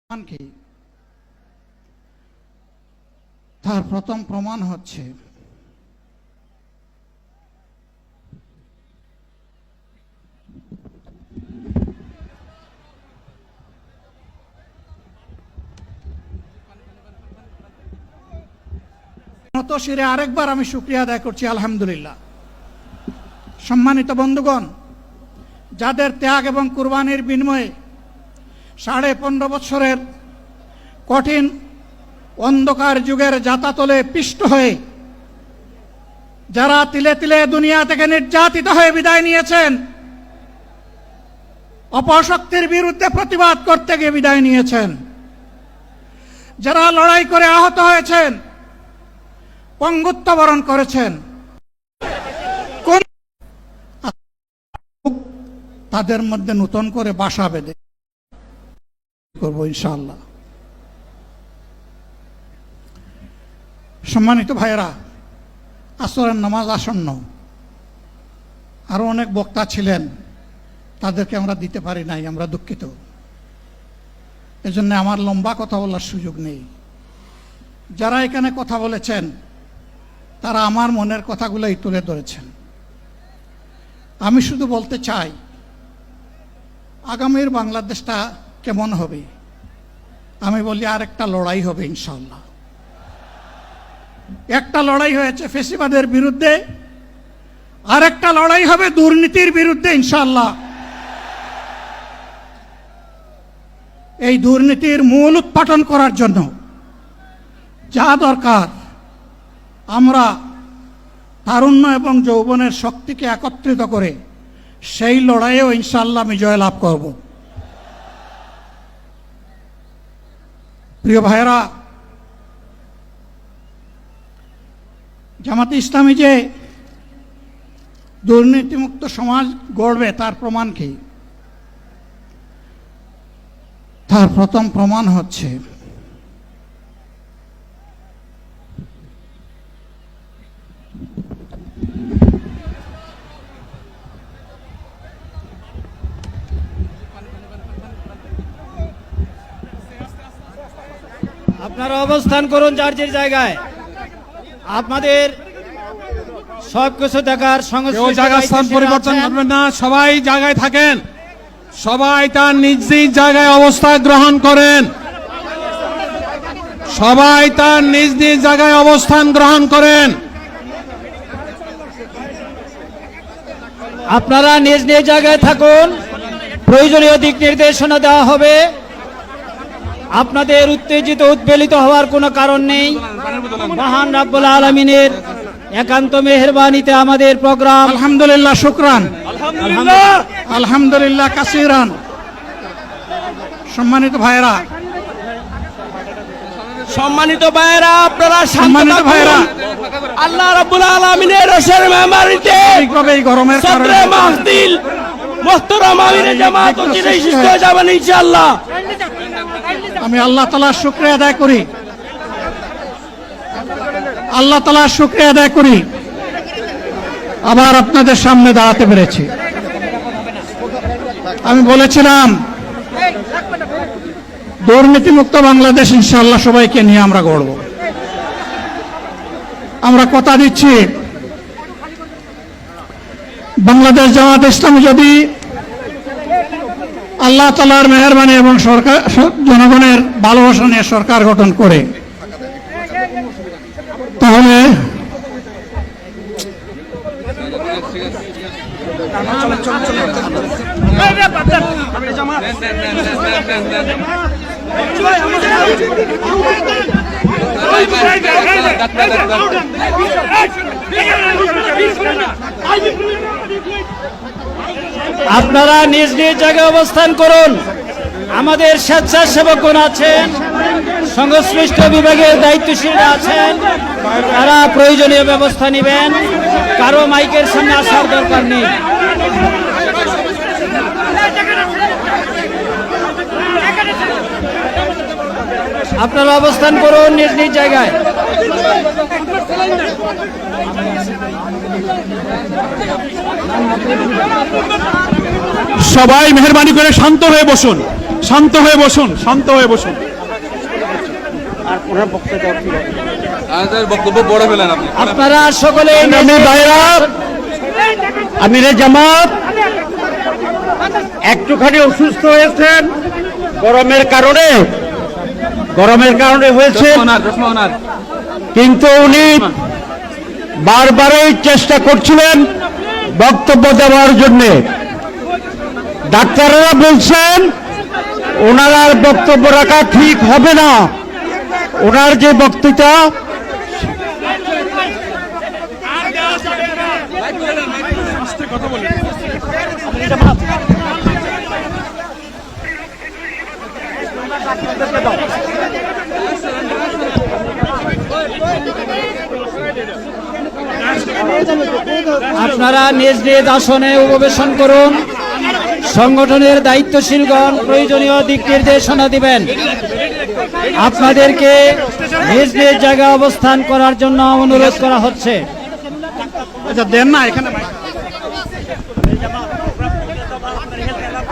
কি তার প্রথম প্রমাণ হচ্ছে শিরে আরেকবার আমি শুকরিয়া আদায় করছি আলহামদুলিল্লাহ। সম্মানিত বন্ধুগণ, যাদের ত্যাগ এবং কুরবানির বিনিময়ে 15.5 বছরের কঠিন অন্ধকার যুগের যাতাতলে পিষ্ট হয়ে যারা তিলে তিলে দুনিয়া থেকে নির্যাতিত হয়ে বিদায় নিয়েছেন, অপশক্তির বিরুদ্ধে প্রতিবাদ করতে গিয়ে বিদায় নিয়েছেন, যারা লড়াই করে আহত হয়েছেন, পঙ্গুত্ব বরণ করেছেন, তাদের মধ্যে নতুন করে বাসা বেঁধে করবো ইনশাআল্লাহ। সম্মানিত ভাইয়েরা, আসরের নামাজ আসন্ন, আরো অনেক বক্তা ছিলেন, তাদেরকে আমরা দিতে পারি নাই, আমরা দুঃখিত। এজন্য আমার লম্বা কথা বলার সুযোগ নেই। যারা এখানে কথা বলেছেন তারা আমার মনের কথাগুলোই তুলে ধরেছেন। আমি শুধু বলতে চাই, আগামীর বাংলাদেশটা কেমন হবে? আমি বলি আরেকটা লড়াই হবে ইনশাআল্লাহ। একটা লড়াই হয়েছে ফ্যাসিবাদের বিরুদ্ধে, আরেকটা লড়াই হবে দুর্নীতির বিরুদ্ধে ইনশাআল্লাহ। এই দুর্নীতির মূল উৎপাটন করার জন্য যা দরকার, আমরা তারুণ্য এবং যৌবনের শক্তিকে একত্রিত করে সেই লড়াইয়েও ইনশাআল্লাহ আমি জয়লাভ করব। প্রিয় ভাইয়েরা, জামাতে ইসলামী যে দুর্নীতিমুক্ত সমাজ গড়বে তার প্রমাণ কি? তার প্রথম প্রমাণ হচ্ছে আপনারা অবস্থান করুন যার যার জায়গায়। আপনাদের সবকিছু দেখার স্থান পরিবর্তন করবেন না, সবাই জায়গায় থাকেন, সবাই তার নিজ নিজ জায়গায় অবস্থান গ্রহণ করেন, সবাই তার নিজ নিজ জায়গায় অবস্থান গ্রহণ করেন। আপনারা নিজ নিজ জায়গায় থাকুন, প্রয়োজনীয় দিক নির্দেশনা দেওয়া হবে। আপনাদের উত্তেজিত উদ্বেলিত হওয়ার কোনো কারণ নেই। মহান রাব্বুল আলামিনের একান্ত মেহেরবানিতে আমাদের প্রোগ্রাম আলহামদুলিল্লাহ, শুকরান, আলহামদুলিল্লাহ কাসিরান। সম্মানিত ভাইয়েরা, আপনারা সম্মানিত ভাইয়েরা, আল্লাহ রাব্বুল আলামিনের রসের মেহমানিতে এই গরমের কারণে মাহফিল মুহতারাম আমিরে জামাত চিরাই সুস্থ হয়ে যাবেন ইনশাআল্লাহ। আমি আল্লাহ তাআলার শুকরিয়া আদায় করি, আল্লাহ তাআলার শুকরিয়া আদায় করি আবার আপনাদের সামনে দাঁড়াতে পেরেছি। আমি বলেছিলাম দুর্নীতিমুক্ত বাংলাদেশ ইনশাআল্লাহ সবাইকে নিয়ে আমরা গড়ব। আমরা কথা দিচ্ছি, বাংলাদেশ জামাত ইসলামী যদি আল্লাহ তাআলার মেহেরবানি এবং সরকার জনগণের ভালোবাসা নিয়ে সরকার গঠন করে, তাহলে আপনারা নিজ নিজ জায়গায় অবস্থান করুন। আমাদের স্বেচ্ছাসেবকগণ আছেন, সংশ্লিষ্ট বিভাগের দায়িত্বশীলরা আছেন, তারা প্রয়োজনীয় ব্যবস্থা নেবেন। কারো মাইকের সামনে আসার দরকার নেই। আপনারা অবস্থান করুন নিজ নিজ জায়গায়। সবাই মেহেরবানি করে শান্ত হয়ে বসুন। শান্ত হয়ে বসুন, শান্ত হয়ে বসুন। বক্তব্য বড় ফেলেন আপনি। আপনারা সকলে আমিরে জামাত একটুখানি অসুস্থ হয়েছেন গরমের কারণে হয়েছে, কিন্তু উনি বারবারই চেষ্টা করছিলেন বক্তব্য দেওয়ার জন্য। ডাক্তাররা বলছেন ওনার আর বক্তব্য রাখা ঠিক হবে না। ওনার যে বক্তৃতা আপনারা নিজ নিজ আসনে উপবেশন করুন। সংগঠনের দায়িত্বশীলগণ প্রয়োজনীয় দিক নির্দেশনা দিবেন। আপনাদেরকে নিজ নিজ জায়গায় অবস্থান করার জন্য অনুরোধ করা হচ্ছে। আচ্ছা দেন না এখানে।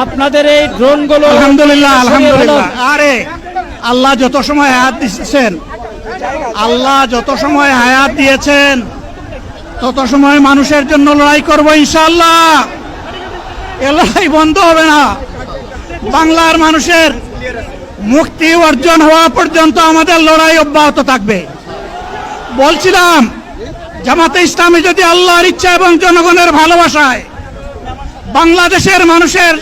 আপনাদের এই ড্রোনগুলো আলহামদুলিল্লাহ আলহামদুলিল্লাহ। আরে আল্লাহ যত সময় হায়াত দিয়েছেন, আল্লাহ যত সময় হায়াত দিয়েছেন তত সময় মানুষের জন্য লড়াই করব ইনশাআল্লাহ। এ লড়াই বন্ধ হবে না। বাংলার মানুষের মুক্তি অর্জন হওয়া পর্যন্ত আমাদের লড়াই অব্যাহত থাকবে। বলছিলাম জামাতে ইসলামী যদি আল্লাহর ইচ্ছা এবং জনগণের ভালোবাসায় বাংলাদেশের মানুষের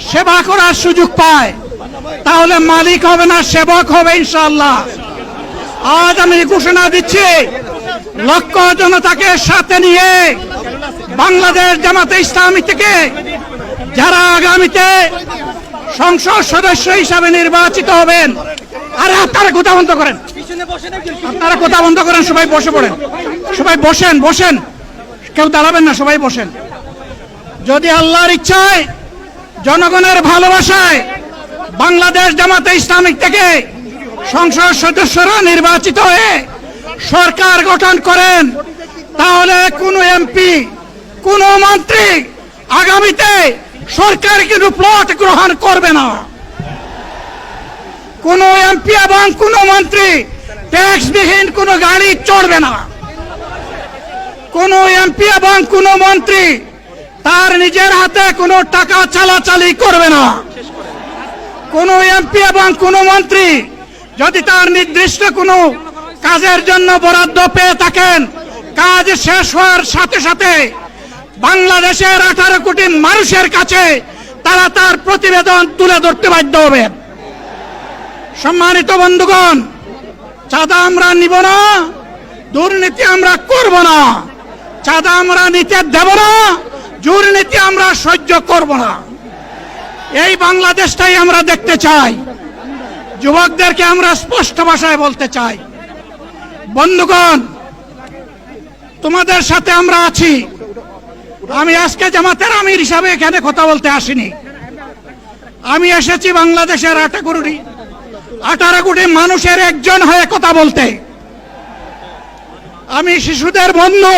সেবা করার সুযোগ পায়, তাহলে মালিক হবে না, সেবক হবে ইনশাআল্লাহ। আজ আমি ঘোষণা দিচ্ছি, লক্ষ জনতাকে সাথে নিয়ে বাংলাদেশ জামাতে ইসলামী থেকে যারা আগামীতে সংসদ সদস্য হিসাবে নির্বাচিত হবেন, আরে আপনারা কথা বন্ধ করেন, আপনারা কথা বন্ধ করেন, সবাই বসে পড়েন, সবাই বসেন, বসেন, কেউ দাঁড়াবেন না, সবাই বসেন। যদি আল্লাহর ইচ্ছায় জনগণের ভালোবাসায় বাংলাদেশ জামাতে ইসলামী থেকে সংসদ সদস্যরা নির্বাচিত হয়ে সরকার গঠন করেন, তাহলে কোন এমপি, কোন মন্ত্রী আগামীতে সরকার কিন্তু প্লট গ্রহণ করবে না। কোন এমপি এবং কোন মন্ত্রী ট্যাক্সবিহীন কোন গাড়ি চড়বে না। কোন এমপি এবং কোন মন্ত্রী তার নিজের হাতে কোনো টাকা চালাচালি করবে না। কোন এমপি এবং কোন মন্ত্রী যদি তার নির্দিষ্ট কোনো কাজের জন্য বরাদ্দ পেয়ে থাকেন, কাজ শেষ হওয়ার সাথে সাথে বাংলাদেশের 18 কোটি মানুষের কাছে তারা তার প্রতিবেদন তুলে ধরতে বাধ্য হবেন। সম্মানিত বন্ধুগণ, চাঁদা আমরা নিব না, দুর্নীতি আমরা করব না, চাঁদা আমরা নিতে দেব না, দুর্নীতি আমরা সহ্য করব না। এই বাংলাদেশটাই আমরা দেখতে চাই। যুবকদেরকে আমরা স্পষ্ট ভাষায় বলতে চাই, বন্ধুগণ, তোমাদের সাথে আমরা আছি। আমি আজকে জামাতের আমির হিসাবে এখানে কথা বলতে আসিনি। আমি এসেছি বাংলাদেশের 18 কোটি মানুষের একজন হয়ে কথা বলতে। আমি শিশুদের বন্ধু,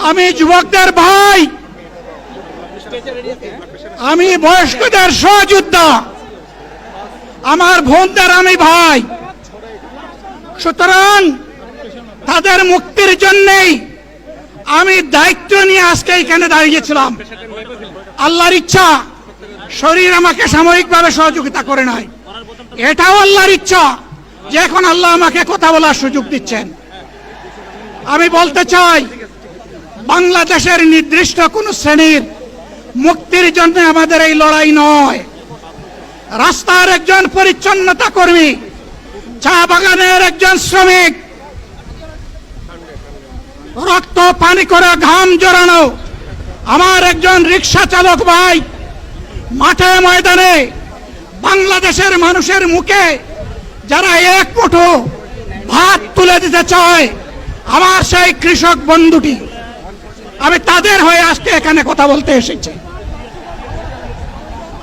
আমি যুবকদের ভাই, আমি বয়স্কদের সহযোদ্ধা, আমার বোনদের আমি ভাই। সুতরাং তাদের মুক্তির জন্যই আমি দায়িত্ব নিয়ে আজকে এখানে দাঁড়িয়েছিলাম। আল্লাহর ইচ্ছা শরীর আমাকে সাময়িকভাবে সহযোগিতা করে নাই, এটাও আল্লাহর ইচ্ছা যে এখন আল্লাহ আমাকে কথা বলার সুযোগ দিচ্ছেন। আমি বলতে চাই, বাংলাদেশের নির্দিষ্ট কোন শ্রেণীর মুক্তির জন্য আমাদের এই লড়াই নয়। রাস্তার একজন পরিচ্ছন্নতা কর্মী, চা বাগানের একজন শ্রমিক, রক্ত পানি করে ঘাম জড়ানো আমার একজন রিক্সা চালক ভাই মাঠে ময়দানে বাংলাদেশের মানুষের মুখে যারা এক মুঠো ভাত তুলে দিতে চায়, আমার সেই কৃষক বন্ধুটি, আমি তাদের হয়ে আজকে এখানে কথা বলতে এসেছি।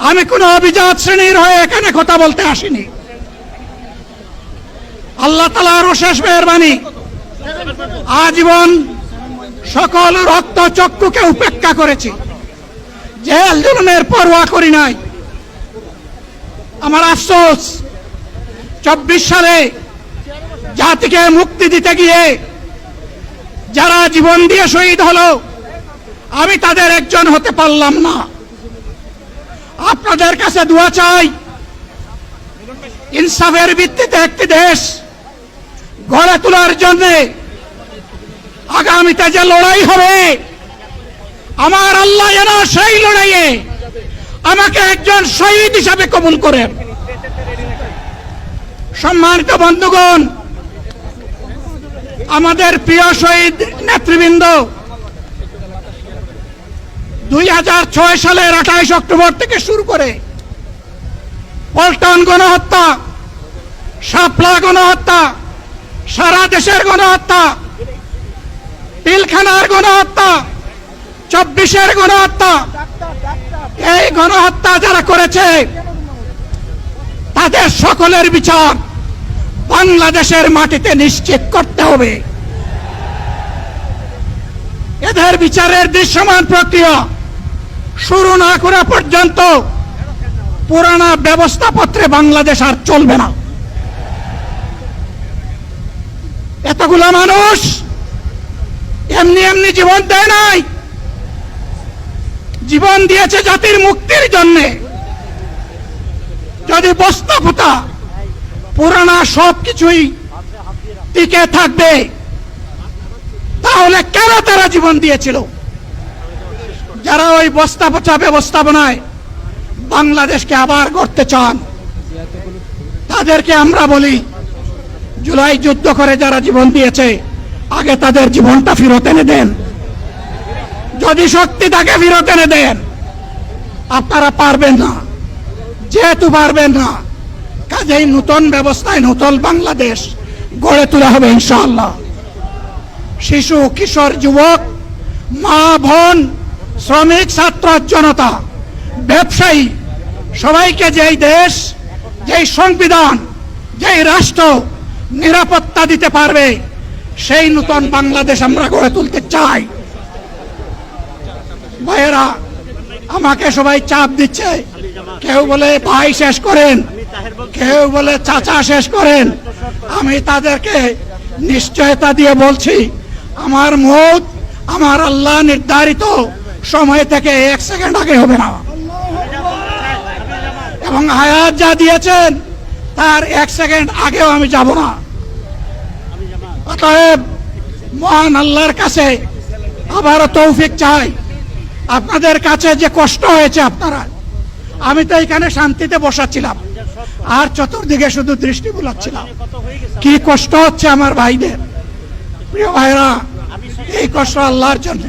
আমি কোনো অভিজাত শ্রেণীর হয়ে এখানে কথা বলতে আসিনি। আল্লাহ তাআলার অশেষ মেহেরবানি, আজীবন সকল রক্ত চক্ষুকে উপেক্ষা করেছি, জেল জুলুমের পরোয়া করি নাই। আমার আফসোস 24 সালে জাতিকে মুক্তি দিতে গিয়ে যারা জীবন দিয়ে শহীদ হলো, আমি তাদের একজন হতে পারলাম না। আপনাদের কাছে দোয়া চাই, ইনসাফের ভিত্তিতে একটি দেশ গড়ে তোলার জন্য আগামীতে যে লড়াই হবে, আমার আল্লাহ যেন সেই লড়াইয়ে আমাকে একজন শহীদ হিসাবে কবুল করেন। সম্মানিত বন্ধুগণ, আমাদের প্রিয় শহীদ নেতৃবৃন্দ 2006 সালের 28 অক্টোবর থেকে শুরু করে পল্টন গণহত্যা, শাপলা গণহত্যা, সারা দেশের গণহত্যা, পিলখানার গণহত্যা, 24-এর গণহত্যা, এই গণহত্যা যারা করেছে তাদের সকলের বিচার বাংলাদেশের মাটিতে নিশ্চিত করতে হবে। এদের বিচারের দৃশ্যমান প্রক্রিয়া শুরু না করা পর্যন্ত পুরানা ব্যবস্থাপত্রে বাংলাদেশ আর চলবে না। এতগুলো মানুষ এমনি এমনি জীবন দেয় নাই, জীবন দিয়েছে জাতির মুক্তির জন্য। যদি বস্তাপোতা পুরানা সবকিছুই টিকে থাকবে, তাহলে কেন তারা জীবন দিয়েছিল? যারা ওই বস্তাপচা ব্যবস্থাপনায় বাংলাদেশকে আবার গড়তে চান, তাদেরকে আমরা বলি, জুলাই যুদ্ধ করে যারা জীবন দিয়েছে, আগে তাদের জীবনটা ফেরত এনে দেন। যদি শক্তি তাকে ফেরত এনে দেন, আপনারা পারবেন না। যেহেতু পারবেন না, কাজেই নতুন ব্যবস্থায় নতুন বাংলাদেশ গড়ে তোলা হবে ইনশাআল্লাহ। শিশু, কিশোর, যুবক, মা, বোন, শ্রমিক, ছাত্র, জনতা, ব্যবসায়ী, সবাইকে যেই দেশ, যেই সংবিধান, যেই রাষ্ট্র নিরাপত্তা দিতে পারবে, সেই নতুন বাংলাদেশ আমরা গড়ে তুলতে চাই। ভাইয়েরা, আমাকে সবাই চাপ দিচ্ছে, কেউ বলে ভাই শেষ করেন, কেউ বলে চাচা শেষ করেন। আমি তাদেরকে নিশ্চয়তা দিয়ে বলছি, আমার মত আমার আল্লাহ নির্ধারিত সময় থেকে 1 সেকেন্ড আগে হবে না, এবং হায়াত যা দিয়েছেন তার 1 সেকেন্ড আগেও আমি যাব না। অতএব মহান আল্লাহর কাছে আবারও তৌফিক চাই। আপনাদের কাছে যে কষ্ট হয়েছে, আপনারা, আমি তো এখানে শান্তিতে বসাচ্ছিলাম, আর চতুর্দিকে শুধু দৃষ্টি বুলাচ্ছিলাম। কি কষ্ট হচ্ছে আমার ভাইদের। প্রিয় ভাইরা, এই কষ্ট আল্লাহর জন্য।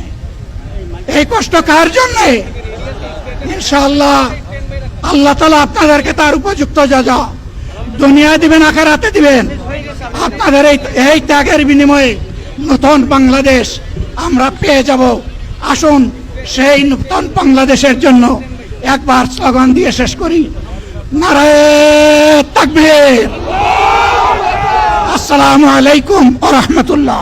এই কষ্ট কার জন্য? ইনশাআল্লাহ আল্লাহ তাআলা আপনাদেরকে তার উপযুক্ত যা দুনিয়ায় দিবেন, আখিরাতে দিবেন। আপনাদের এই ত্যাগের বিনিময়ে নতুন বাংলাদেশ আমরা পেয়ে যাব। আসুন সেই নতুন বাংলাদেশের জন্য একবার স্লোগান দিয়ে শেষ করি, নারায়ে তাকবীর। আসসালামু আলাইকুম ওয়া রাহমাতুল্লাহ।